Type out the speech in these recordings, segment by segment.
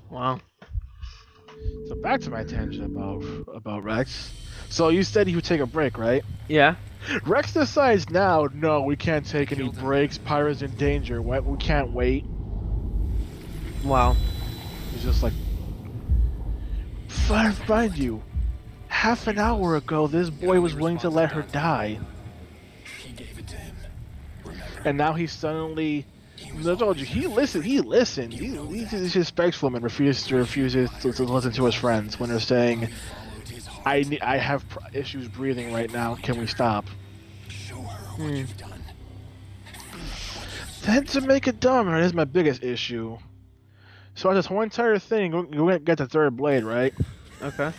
Wow. So back to my tangent about Rex. So you said he would take a break, right? Yeah. Rex decides now, no, we can't take any breaks. Pyra's in danger. We can't wait. Wow. He's just like, find you. Half an hour ago, this boy was willing to let her die, and now he's suddenly. I told you, he listened. He listened. He's respectful and refuses to listen to his friends when they're saying, I have issues breathing right now. Can we stop?" Hmm. Then to make it dumber, here's my biggest issue. So this whole entire thing, you get the third blade, right? Okay.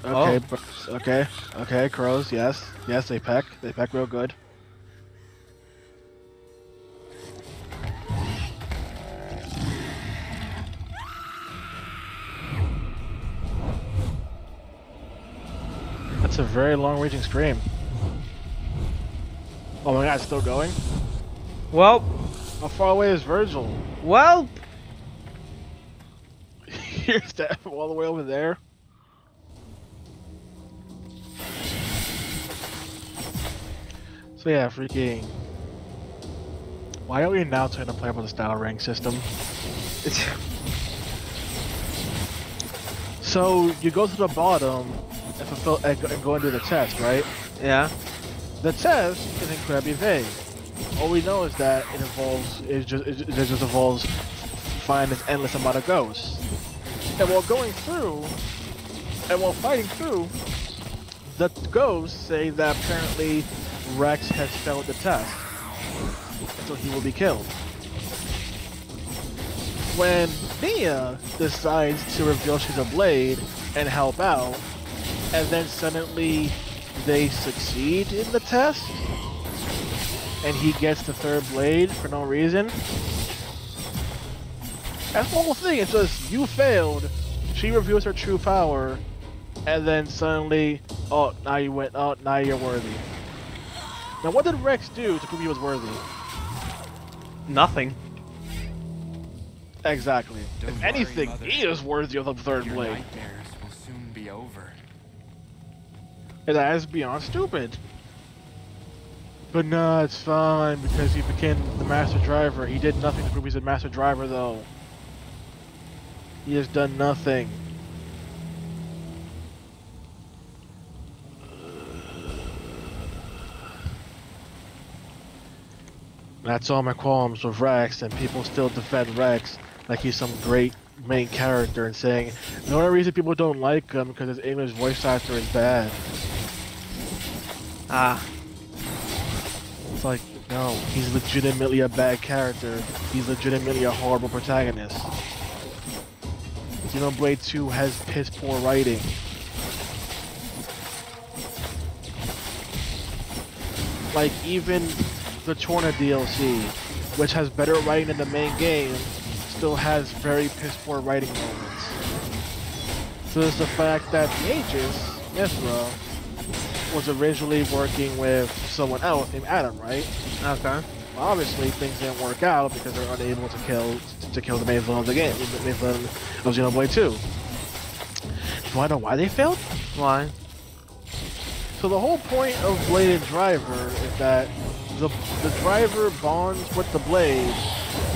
Okay, Oh. okay, crows, yes, they peck real good. That's a very long-ranging scream. Oh my god, it's still going? Well. How far away is Virgil? Well. Here's that all the way over there. So yeah, freaking. Why are we now trying to play with the style rank system? So you go to the bottom and fulfill and go into the test, right? Yeah. The test is incredibly vague. All we know is that it just involves finding this endless amount of ghosts. And while going through, and while fighting through, the ghosts say that apparently Rex has failed the test, so he will be killed. When Mia decides to reveal she's a blade and help out, and then suddenly they succeed in the test, and he gets the third blade for no reason. That's the whole thing. It's just, you failed, she reveals her true power, and then suddenly, oh, now you went, oh, now you're worthy. Now what did Rex do to prove he was worthy? Nothing. Exactly. Don't If worry, anything, Mother. he is worthy of the third Your blade. nightmares will soon be over. And that is beyond stupid. But no, it's fine because he became the master driver. He did nothing to prove he's a master driver, though. He has done nothing. That's all my qualms with Rex, and people still defend Rex like he's some great main character and saying the only reason people don't like him because his English voice actor is bad. Ah. It's like, no, he's legitimately a bad character. He's legitimately a horrible protagonist. Xenoblade 2 has piss poor writing. Like, even the Torna DLC, which has better writing than the main game, still has very piss poor writing moments. So there's the fact that the Aegis, Mithra, was originally working with someone else named Adam, right? Okay. Obviously, things didn't work out because they're unable to kill the main villain of the game, the main villain of Xenoblade 2. Do you want to know why they failed? Why? So the whole point of Blade and Driver is that the driver bonds with the blade,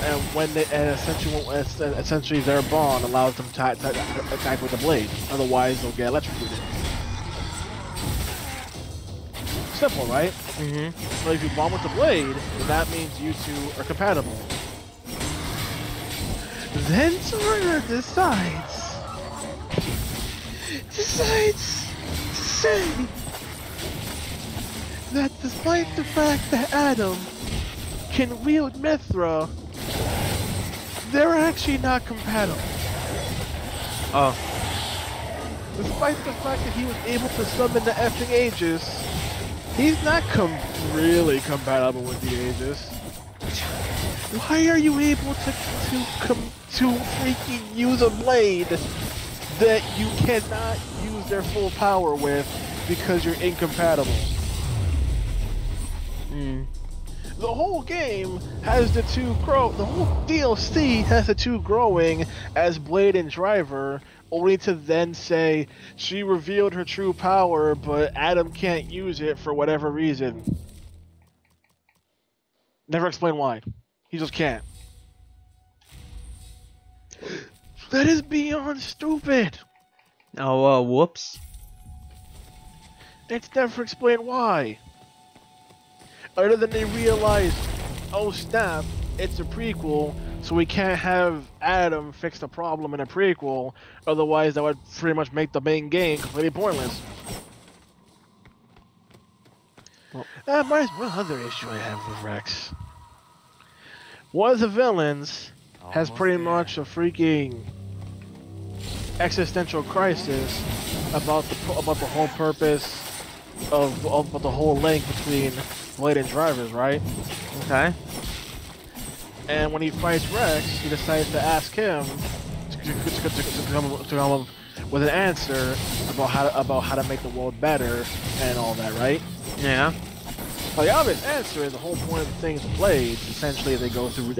and when they essentially their bond allows them to attack with the blade. Otherwise, they'll get electrocuted. Simple, right? Mm-hmm. So if you bond with the blade, then that means you two are compatible. Then Turner decides to say that despite the fact that Adam can wield Mithra, they're actually not compatible. Oh. Despite the fact that he was able to summon the effing Aegis, he's not really compatible with the Aegis. Why are you able to freaking use a blade that you cannot use their full power with because you're incompatible? The whole game has the two grow. The whole DLC has the two growing as Blade and Driver, only to then say she revealed her true power, but Adam can't use it for whatever reason. Never explain why. He just can't. That is beyond stupid. Oh, whoops. It's never explained why. Other than they realize, oh snap, it's a prequel, so we can't have Adam fix the problem in a prequel, otherwise that would pretty much make the main game completely pointless. Well, one other issue I have with Rex. One of the villains has pretty much a freaking existential crisis about the whole purpose of the whole link between Blade and Drivers, right? Okay. And when he fights Rex, he decides to ask him to come up with an answer about how to make the world better and all that, right? Yeah. Well, the obvious answer is the whole point of the things of Blades. Essentially, they go through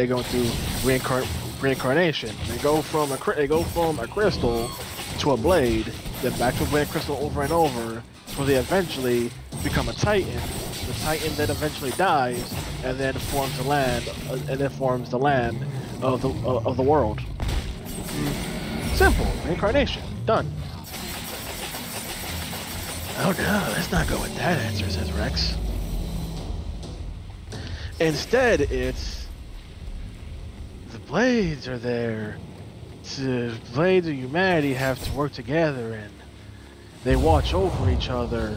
reincarnation. They go from a crystal to a blade, then back to a blade crystal over and over, until they eventually become a Titan. The Titan then eventually dies, and then forms the land, of the world. Simple reincarnation, done. Oh no, let's not go with that answer, says Rex. Instead, it's the Blades are there. The Blades of humanity have to work together, and they watch over each other.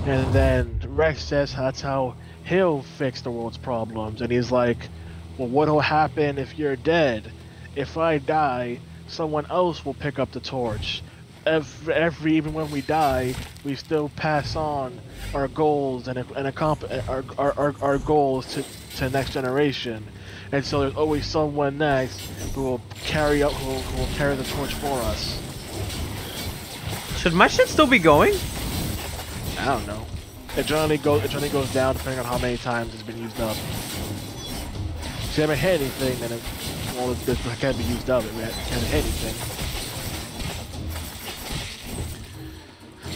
And then Rex says that's how he'll fix the world's problems. And he's like, well, what'll happen if you're dead? If I die, someone else will pick up the torch. Even when we die, we still pass on our goals and our goals to the next generation. And so there's always someone next who will carry the torch for us. Should my shit still be going? I don't know. It generally goes down depending on how many times it's been used up. If you haven't hit anything, then it can't be used up. It can't hit anything.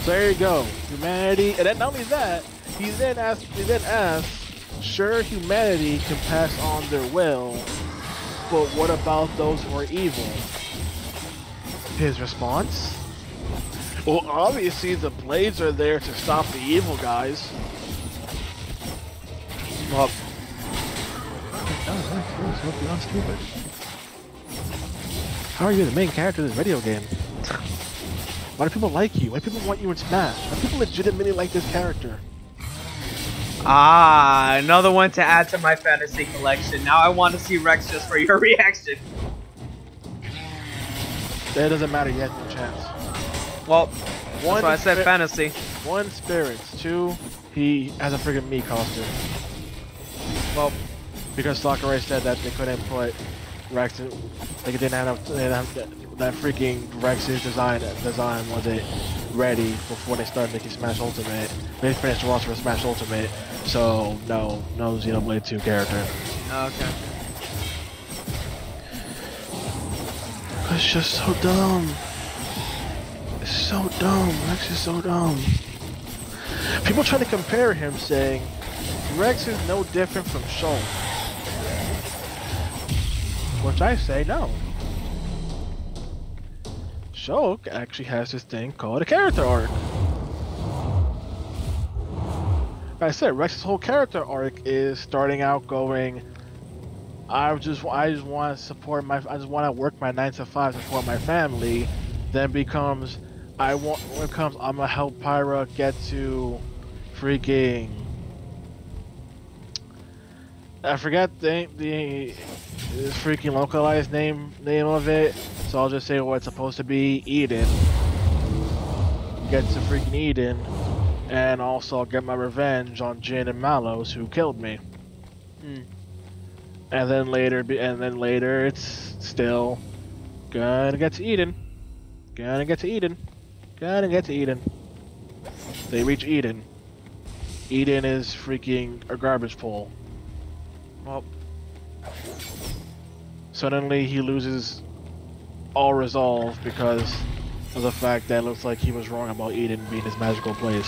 So there you go, humanity, and then not only that, he then asks, sure, humanity can pass on their will, but what about those who are evil? His response? Well, obviously the Blades are there to stop the evil guys. Well, that's beyond stupid. How are you the main character of this video game? Why do people like you? Why do people want you in Smash? Why do people legitimately like this character? Ah, another one to add to my fantasy collection. Now I want to see Rex just for your reaction. That doesn't matter yet, no chance. Well, that's why I said fantasy. 1, spirits. 2, he has a friggin' Mii costume. Well, because Sakurai said that they couldn't put Rex in, they didn't have that freaking Rex's design wasn't ready before they started making Smash Ultimate. They finished the roster for Smash Ultimate, so no Xenoblade 2 character. Okay. It's just so dumb. It's so dumb. Rex is so dumb. People try to compare him, saying Rex is no different from Shulk. Which I say no. Shulk actually has this thing called a character arc. Like I said, Rex's whole character arc is starting out going, I just want to support I just want to work my 9 to 5 to support my family. Then becomes I'm gonna help Pyra get to freaking, I forget the freaking localized name of it, so I'll just say what it's supposed to be. Eden. Get to freaking Eden, and also get my revenge on Jin and Malos who killed me. And then later, it's still gonna get to Eden. Gonna get to Eden. They reach Eden. Eden is freaking a garbage pole. Well, Suddenly he loses all resolve because of the fact that it looks like he was wrong about Eden being his magical place.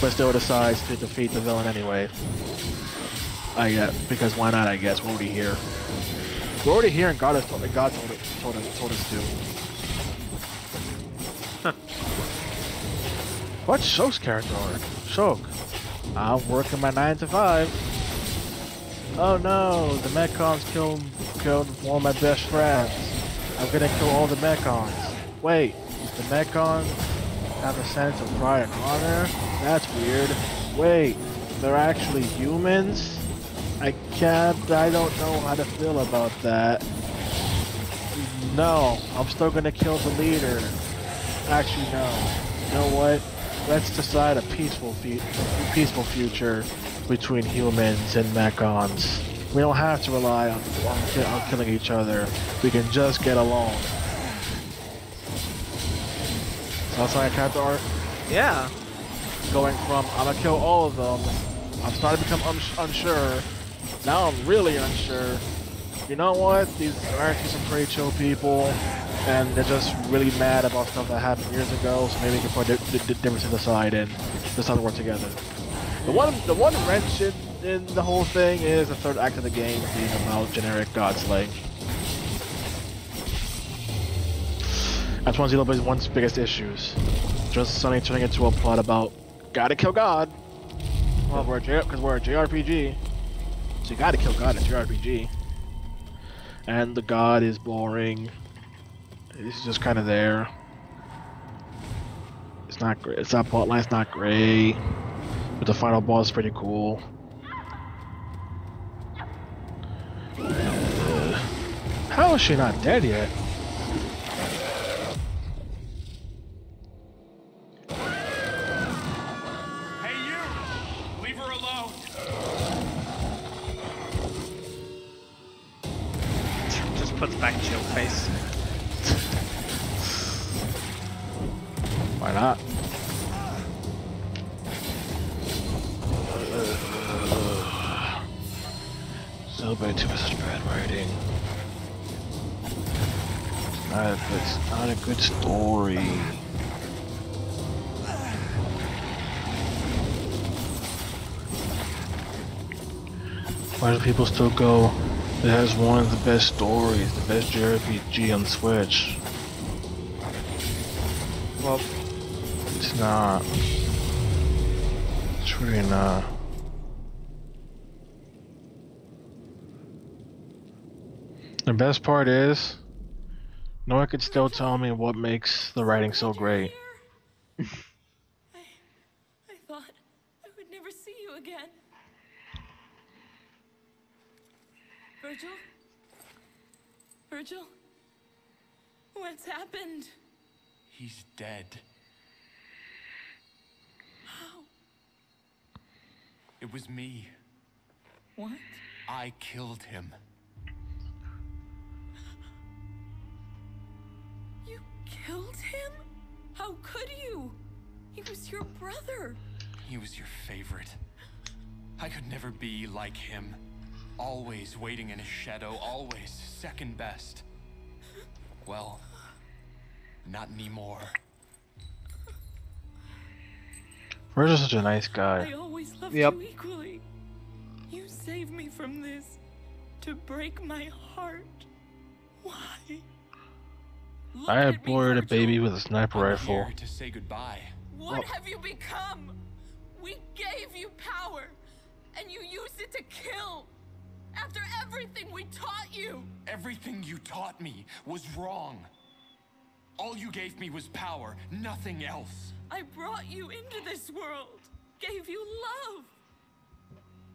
But still decides to defeat the villain anyway. Because why not, I guess. We're already here. We're already here and God told us to. What's Shok's character arc? Shok. I'm working my 9 to 5. Oh no, the Mechons killed one of my best friends. I'm gonna kill all the Mechons. Wait, the Mechons have a sense of pride and honor? That's weird. Wait, they're actually humans? I don't know how to feel about that. No, I'm still gonna kill the leader. Actually, no. You know what? Let's decide a peaceful future between humans and Mechons. We don't have to rely on killing each other. We can just get along. Sounds like a character arc? yeah. Going from, I'm gonna kill all of them, I'm starting to become unsure, now I'm really unsure. You know what? These are actually some pretty chill people, and they're just really mad about stuff that happened years ago, so maybe we can put the differences aside and decide to work together. The one wrench in the whole thing is the third act of the game being about generic god slaying. That's one of Xenoblade's biggest issues. Just suddenly turning into a plot about gotta kill God. Well, because we're a JRPG, so you gotta kill God in a JRPG. And the God is boring. It's just kind of there. It's not great. It's not plotline's not great. But the final boss is pretty cool. How is she not dead yet? Hey, you! Leave her alone! Just puts back chill face. Why not? Celebrate too much bad writing. It's not a good story. Why do people still go? It has one of the best stories, the best JRPG on Switch. Well, It's not. It's really not. The best part is, no one could still tell me what makes the writing so great. I thought I would never see you again. Virgil? Virgil? What's happened? He's dead. How? It was me. What? I killed him. You killed him? How could you? He was your brother. He was your favorite. I could never be like him. Always waiting in his shadow, always second best. Well, not anymore. Virgil's such a nice I guy. always loved Yep. you equally. You saved me from this to break my heart. Why? Look I at had me, boarded a Virgil. baby with a sniper I'm rifle. here to say goodbye. What have you become? We gave you power, and you used it to kill. After everything we taught you. Everything you taught me was wrong. All you gave me was power, nothing else. I brought you into this world, gave you love.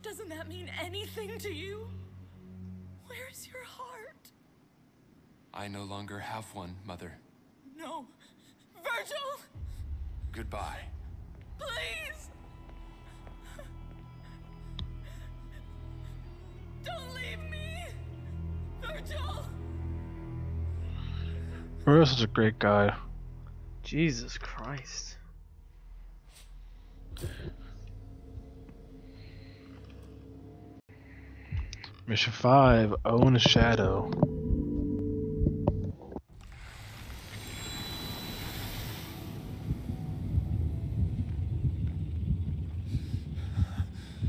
Doesn't that mean anything to you? Where's your heart? I no longer have one, Mother. No. Virgil! Goodbye. Please! Don't leave me! Virgil! Virgil's such a great guy. Jesus Christ. Mission 5, Own a Shadow.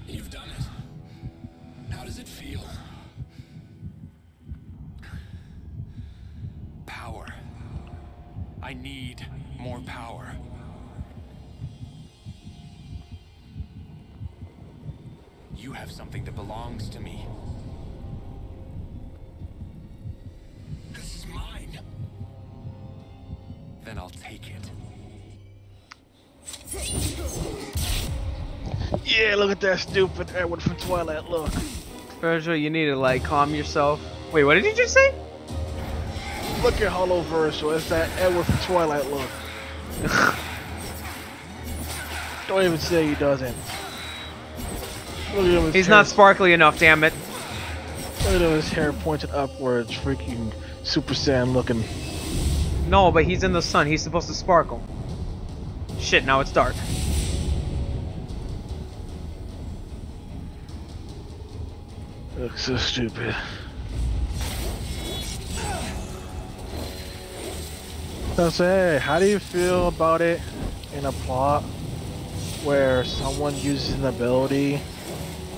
You've done it. How does it feel? Power. I need more power. You have something that belongs to me. This is mine. Then I'll take it. Yeah, look at that stupid Edward from Twilight look. Virgil, you need to like calm yourself. Wait, what did you just say? Look at Hollow Virgil, it's that Edward from Twilight look. Don't even say he doesn't. Look at him, He's not sparkly enough, damn it. Look at him, his hair pointed upwards, freaking Super Saiyan looking. No, but he's in the sun. He's supposed to sparkle. Shit, now it's dark. Looks so stupid. So say, how do you feel about it in a plot where someone uses an ability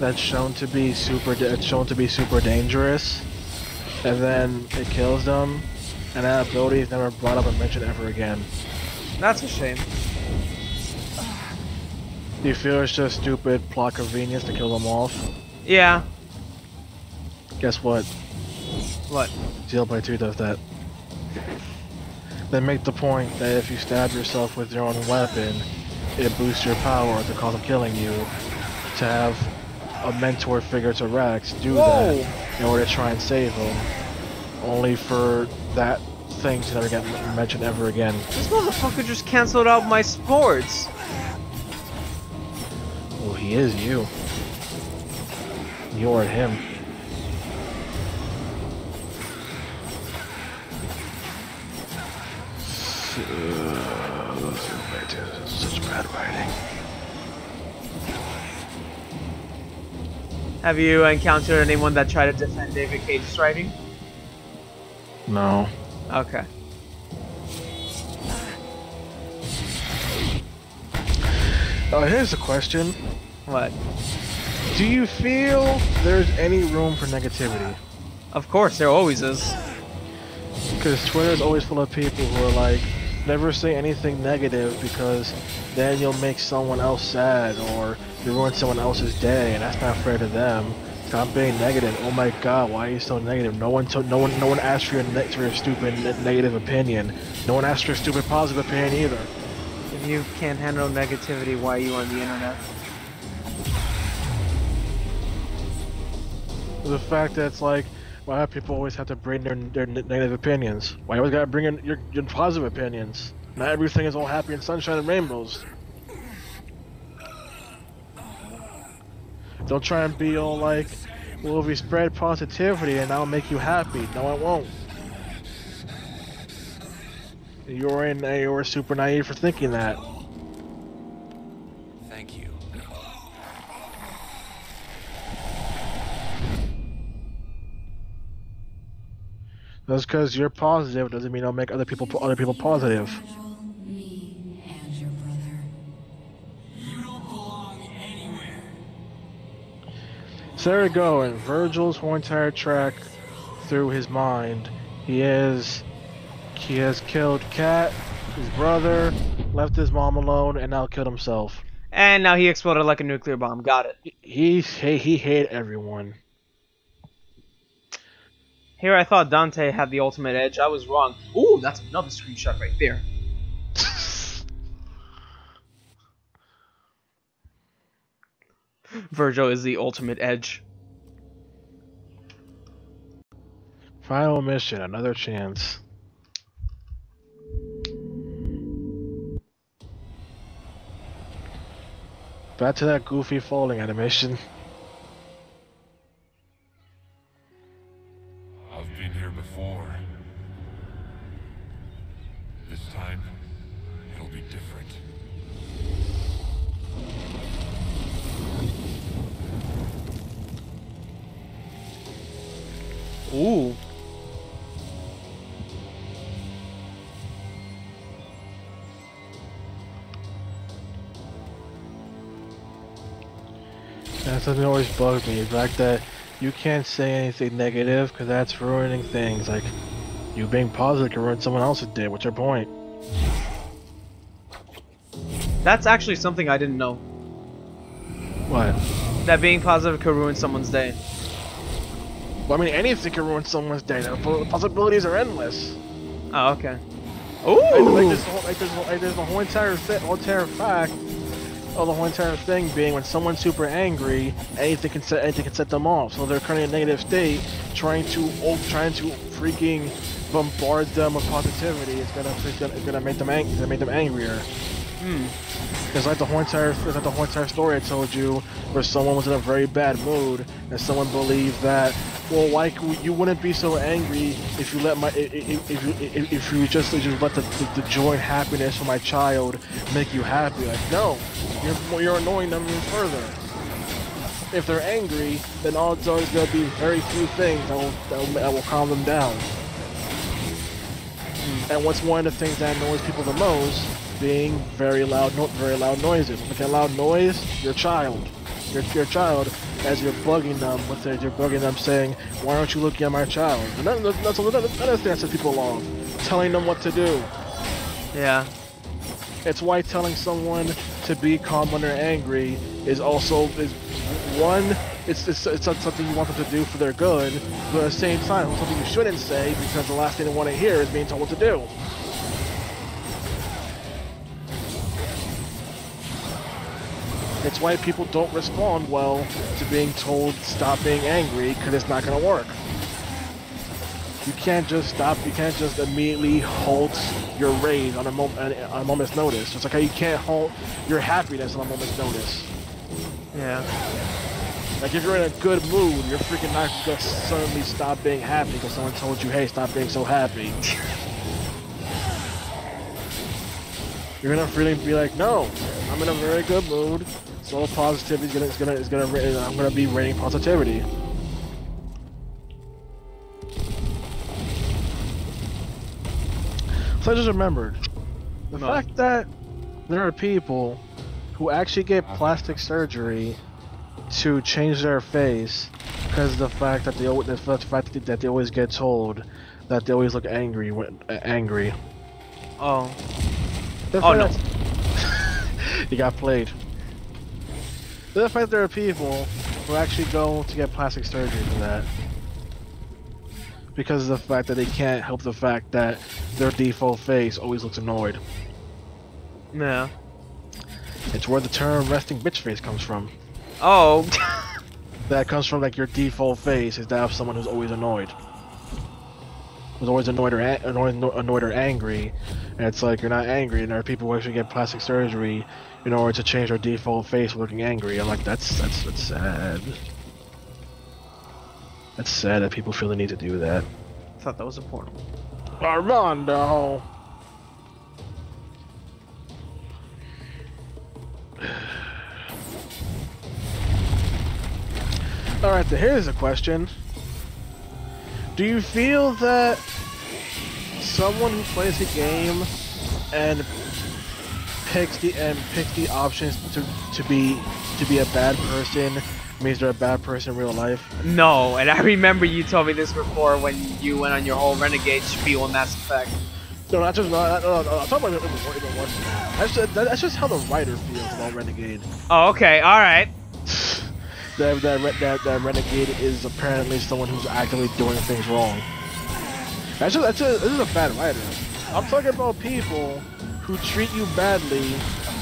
that's shown to be super dangerous, and then it kills them, and that ability is never brought up or mentioned ever again? That's a shame. Do you feel it's just stupid plot convenience to kill them off? Yeah. Guess what? What? Xenoblade 2 does that. They make the point that if you stab yourself with your own weapon, it boosts your power at the cost of killing you. To have a mentor figure to Rex do that in order to try and save him, only for that thing to never get mentioned ever again. This motherfucker just canceled out my sports. Well, he is you. You are him. Such bad writing. Have you encountered anyone that tried to defend David Cage's writing? No. Okay. Oh, here's the question. What? Do you feel there's any room for negativity? Of course, there always is. Because Twitter's always full of people who are like, never say anything negative because then you'll make someone else sad or you ruin someone else's day, and that's not fair to them. Stop being negative. Oh my god, why are you so negative? No one asked for your stupid negative opinion. No one asked for your stupid positive opinion either. If you can't handle negativity, why are you on the internet? The fact that it's like, why do people always have to bring their negative opinions? Why you always gotta bring in your positive opinions? Not everything is all happy and sunshine and rainbows. Don't try and be all like, well, if we spread positivity and that'll make you happy. No, it won't. You're super naive for thinking that. Thank you. Just because you're positive doesn't mean it'll make other people positive. Me and your brother. You don't belong anywhere. So there we go, in Virgil's whole entire track through his mind, he has killed Kat, his brother, left his mom alone, and now killed himself. And now he exploded like a nuclear bomb. Got it. He hated everyone. Here I thought Dante had the ultimate edge. I was wrong. Ooh, that's another screenshot right there. Virgil is the ultimate edge. Final mission, another chance. Back to that goofy falling animation. I've been here before. This time, it'll be different. Ooh. That's something that always bugs me. The fact that you can't say anything negative because that's ruining things. Like, you being positive can ruin someone else's day. What's your point? That's actually something I didn't know. What? That being positive could ruin someone's day. Well, I mean, anything can ruin someone's day. The possibilities are endless. Oh, okay. There's the whole entire fact. Oh, the whole entire thing being when someone's super angry, anything can set them off. So they're currently in a negative state, trying to freaking bombard them with positivity. It's gonna make them angrier. It's like the whole entire story I told you, where someone was in a very bad mood and someone believed that, well, like, you wouldn't be so angry if you let if you just let the joy and happiness from my child make you happy. Like, no, you're annoying them even further. If they're angry, then all it's always gonna be very few things that will calm them down. And what's one of the things that annoys people the most? Being very loud noises. Like a loud noise, your child, as you're bugging them, saying, "Why aren't you looking at my child?" And that's another thing that sets people off. Telling them what to do. Yeah. It's why telling someone to be calm when they're angry is something you want them to do for their good, but at the same time, it's something you shouldn't say because the last thing they want to hear is being told what to do. It's why people don't respond well to being told stop being angry, because it's not going to work. You can't just immediately halt your rage on a moment's notice. It's like how you can't halt your happiness on a moment's notice. Yeah. Like if you're in a good mood, you're freaking not going to suddenly stop being happy because someone told you, hey, stop being so happy. You're going to freaking be like, no, I'm in a very good mood. So positivity I'm gonna be raining positivity. So I just remembered the fact that there are people who actually get plastic surgery to change their face because of the fact that they always get told that they always look angry angry. Oh. Oh no. You got played. The fact that there are people who actually go to get plastic surgery for that. Because of the fact that they can't help the fact that their default face always looks annoyed. Yeah. It's where the term resting bitch face comes from. Oh. That comes from like your default face is that of someone who's always annoyed. Who's always annoyed or angry. And it's like you're not angry, and there are people who actually get plastic surgery in order to change their default face looking angry. I'm like, that's sad. That's sad that people feel the need to do that. I thought that was important. Armando! Alright, so here's a question. Do you feel that someone who plays a game and picks the options to be a bad person means they're a bad person in real life? No, and I remember you told me this before when you went on your whole Renegade spiel in Mass Effect. No, not just no, I'm talking about even worse than that. That's just how the writer feels about Renegade. Oh, okay, all right. That Renegade is apparently someone who's actively doing things wrong. This is a bad writer. I'm talking about people who treat you badly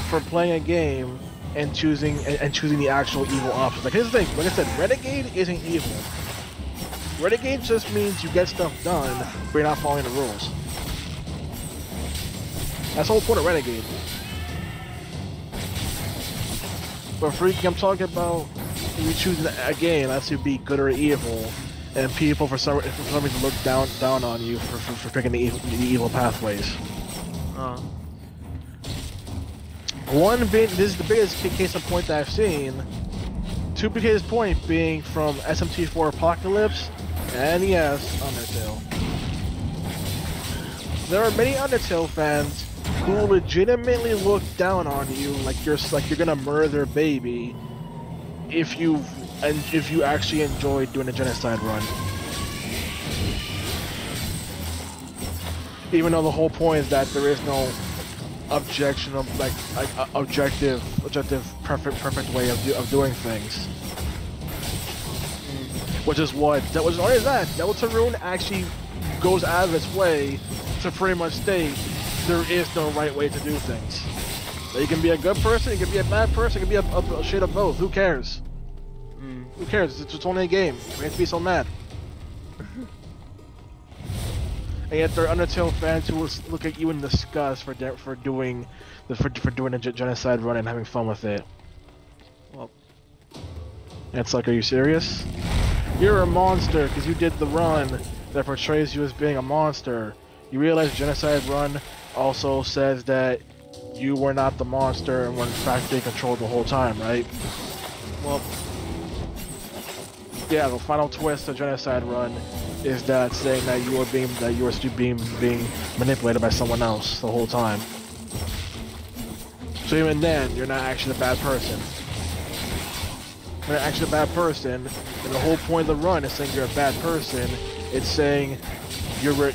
for playing a game and choosing the actual evil options. Like, here's the thing. Like I said, Renegade isn't evil. Renegade just means you get stuff done, but you're not following the rules. That's the whole point of Renegade. But freaking, I'm talking about you choosing a game that's to be good or evil, and people for some reason look down on you for picking the evil pathways. This is the biggest case in point that I've seen. Two biggest point being from SMT4 Apocalypse And yes, Undertale. There are many Undertale fans who legitimately look down on you like you're gonna murder their baby if you actually enjoy doing a genocide run. Even though the whole point is that there is no objective perfect way of doing things. Which is what Devil Tarun actually goes out of its way to pretty much state there is no right way to do things. You can be a good person, you can be a bad person, you can be a shade of both. Who cares? Who cares? It's only a game. We have to be so mad. And yet there are Undertale fans who will look at you in disgust for doing a genocide run and having fun with it. Well, it's like, are you serious? You're a monster because you did the run that portrays you as being a monster. You realize genocide run also says that you were not the monster and were in fact being controlled the whole time, right? Well, yeah, the final twist of genocide run is that saying that you were being manipulated by someone else the whole time. So even then, you're not actually a bad person. You're not actually a bad person, and the whole point of the run is saying you're a bad person. It's saying you're a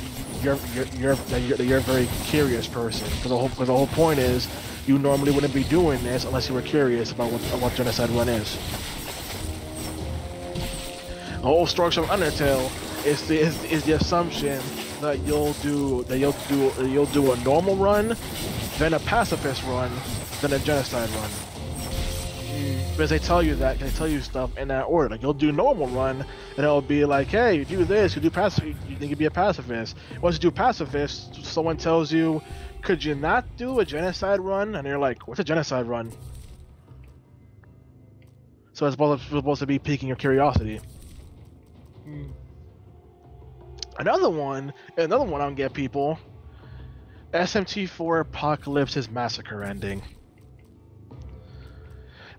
very curious person. Because the whole point is you normally wouldn't be doing this unless you were curious about what genocide run is. The whole structure of Undertale is the assumption that you'll do a normal run, then a pacifist run, then a genocide run. Because they tell you stuff in that order. Like, you'll do normal run, and it'll be like, hey, you do this, you do pacifist, you think you'd be a pacifist. Once you do pacifist, someone tells you, could you not do a genocide run? And you're like, what's a genocide run? So it's supposed to be piquing your curiosity. Another one I don't get, people. SMT4 Apocalypse's massacre ending.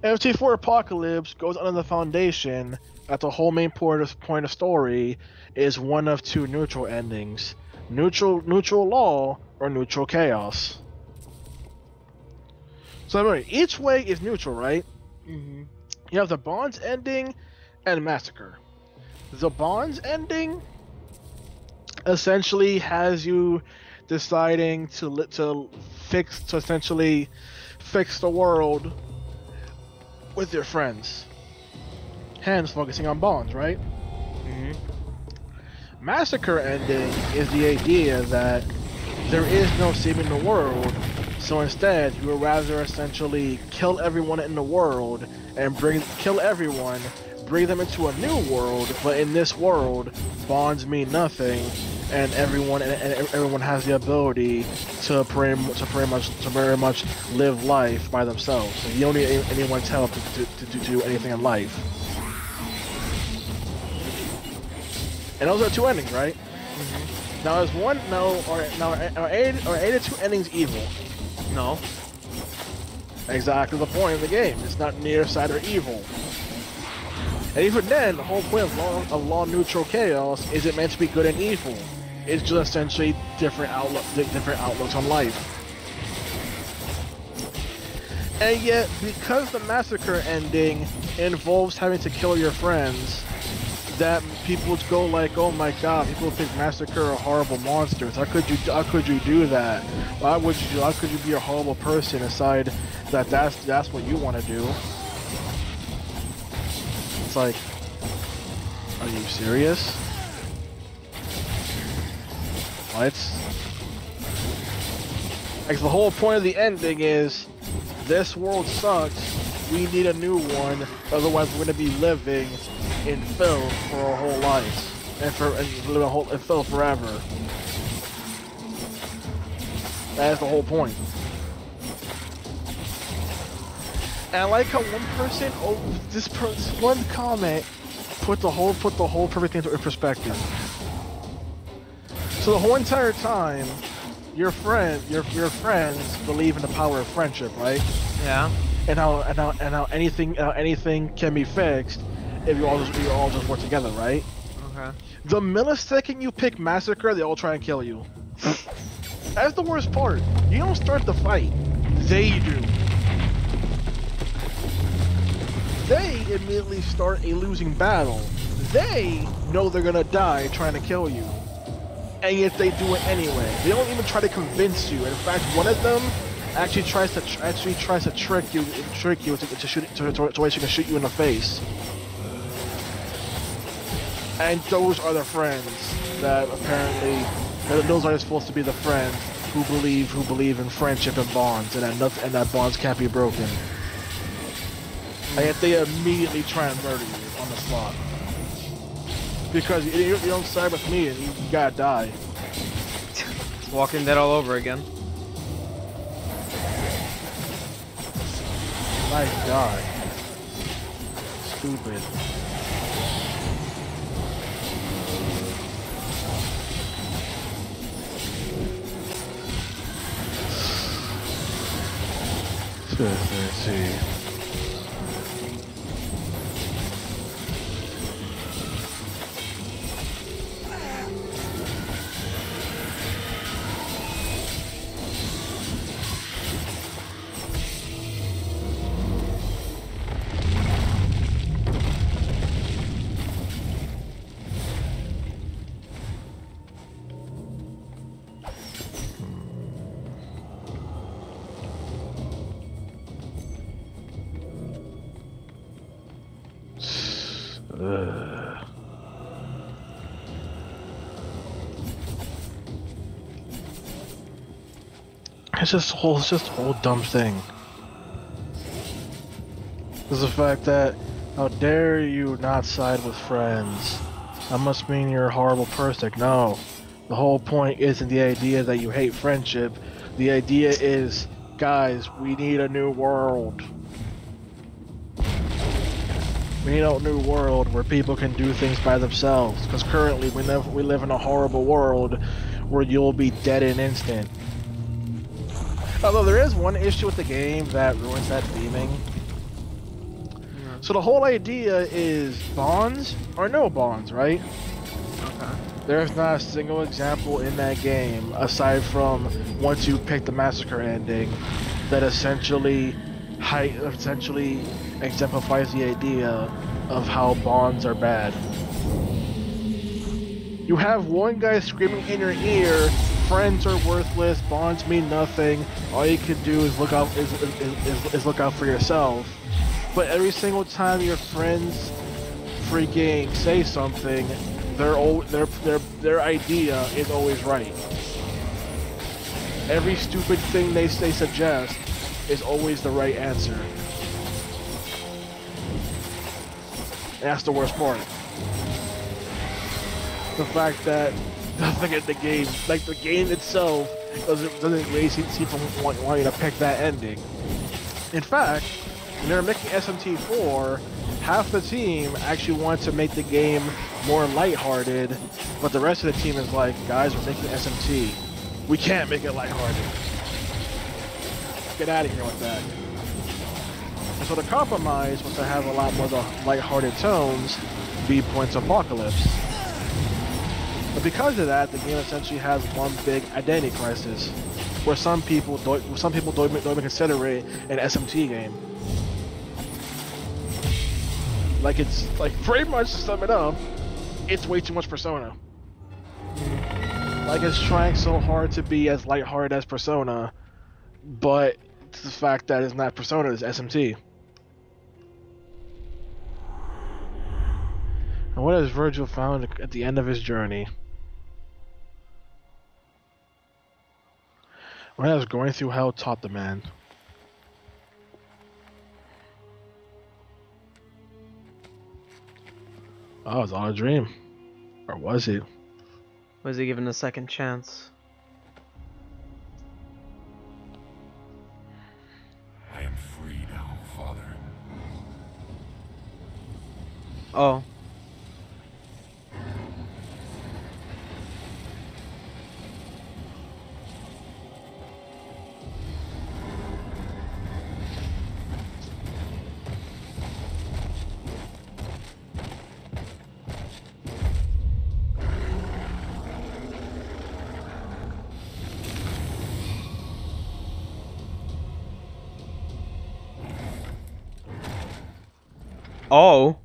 SMT4 Apocalypse goes under the foundation that the whole main point of story is one of two neutral endings: neutral law or neutral chaos. So anyway, each way is neutral, right? You have the Bonds ending and massacre. The Bonds ending essentially has you deciding to essentially fix the world with your friends. Hence focusing on bonds, right? Massacre ending is the idea that there is no saving the world, so instead you would rather essentially kill everyone in the world and bring them into a new world, but in this world bonds mean nothing, and everyone has the ability to very much live life by themselves. So you don't need anyone's help to do anything in life. And those are two endings, right? Now is one are any of two endings evil? no. Exactly the point of the game. It's not near side or evil. And even then, the whole point of law neutral chaos isn't meant to be good and evil. It's just essentially different outlooks on life. And yet, because the massacre ending involves having to kill your friends, that people would go like, oh my god, people think massacre are horrible monsters. How could you do that? How could you be a horrible person and decide that that's what you want to do? It's like, are you serious? What? Like, the whole point of the ending is, this world sucks, we need a new one, otherwise we're going to be living in filth for our whole lives. And filth forever. That's the whole point. And I like how one person, one comment put the whole perfect thing into perspective. So the whole entire time, your friends believe in the power of friendship, right? Yeah. And how anything can be fixed if you all just work together, right? Okay. The millisecond you pick Massacre, they all try and kill you. That's the worst part. You don't start the fight. They do. They immediately start a losing battle. They know they're gonna die trying to kill you. And yet they do it anyway. They don't even try to convince you. In fact, one of them actually tries to trick you to shoot to where she can shoot you in the face. And those are the friends that apparently those are supposed to be the friends who believe in friendship and bonds, and that bonds can't be broken. And yet they immediately try and murder you on the spot. Because you don't side with me and you gotta die. Walking Dead all over again. My god. Stupid. Let's see. It's just a whole dumb thing. There's the fact that, how dare you not side with friends? That must mean you're a horrible person. No. The whole point isn't the idea that you hate friendship. The idea is, guys, we need a new world. We need a new world where people can do things by themselves. Because currently we live in a horrible world where you'll be dead in an instant. Although there is one issue with the game that ruins that theming. Yeah. So the whole idea is bonds or no bonds, right? Okay. There's not a single example in that game, aside from once you pick the Massacre ending, that essentially exemplifies the idea of how bonds are bad. You have one guy screaming in your ear, friends are worthless, bonds mean nothing, all you can do is look out look out for yourself. But every single time your friends freaking say something, their idea is always right. Every stupid thing they suggest is always the right answer. And that's the worst part. The fact that nothing in the game, like the game itself, doesn't really seem to want you to pick that ending. In fact, when they were making SMT4, half the team actually wanted to make the game more lighthearted, but the rest of the team is like, guys, we're making SMT. We can't make it lighthearted. Get out of here with that. And so the compromise was to have a lot more of the lighthearted tones be Points Apocalypse. But because of that, the game essentially has one big identity crisis, where some people don't even consider it an SMT game. Like, it's like, pretty much to sum it up, it's way too much Persona. Like, it's trying so hard to be as lighthearted as Persona, but it's the fact that it's not Persona, it's SMT. And what has Virgil found at the end of his journey? What has going through hell taught the man? Oh, it's all a dream. Or was he? Was he given a second chance? I am free now, Father. Oh. Oh.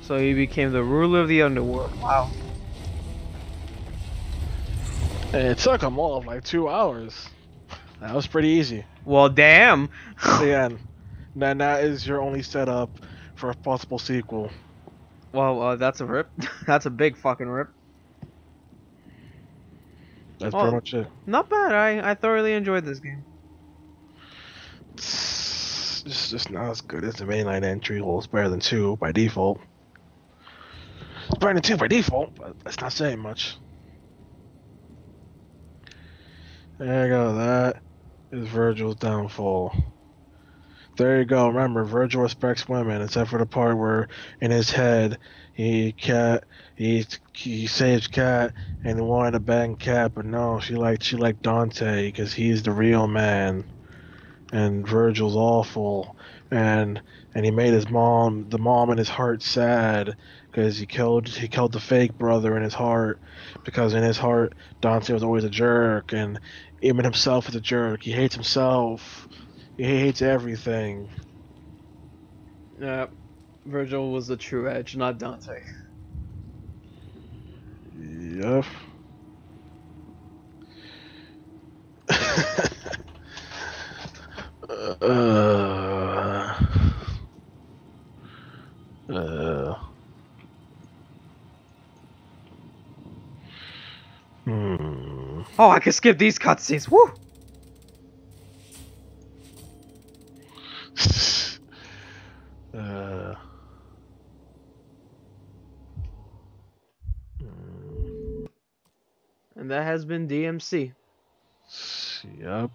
So he became the ruler of the underworld. Wow. And it took him all of like 2 hours. That was pretty easy. Well, damn. So yeah, now that is your only setup for a possible sequel. Well, that's a rip. That's a big fucking rip. That's pretty Well, much it. not bad. I thoroughly enjoyed this game. It's just not as good as the mainline entry. Well, it's better than 2 by default. It's better than 2 by default, but that's not saying much. There you go. That is Virgil's downfall. There you go. Remember, Virgil respects women, except for the part where in his head he saves Cat and he wanted to bang Cat, but no, she liked Dante because he's the real man, and Virgil's awful, and he made the mom in his heart sad because he killed the fake brother in his heart, because in his heart Dante was always a jerk, and even himself is a jerk. He hates himself. He hates everything. Yeah, Virgil was the true edge, not Dante. Yep. uh, uh, hmm. Oh, I can skip these cutscenes. Woo! uh, And that has been DMC. Yep.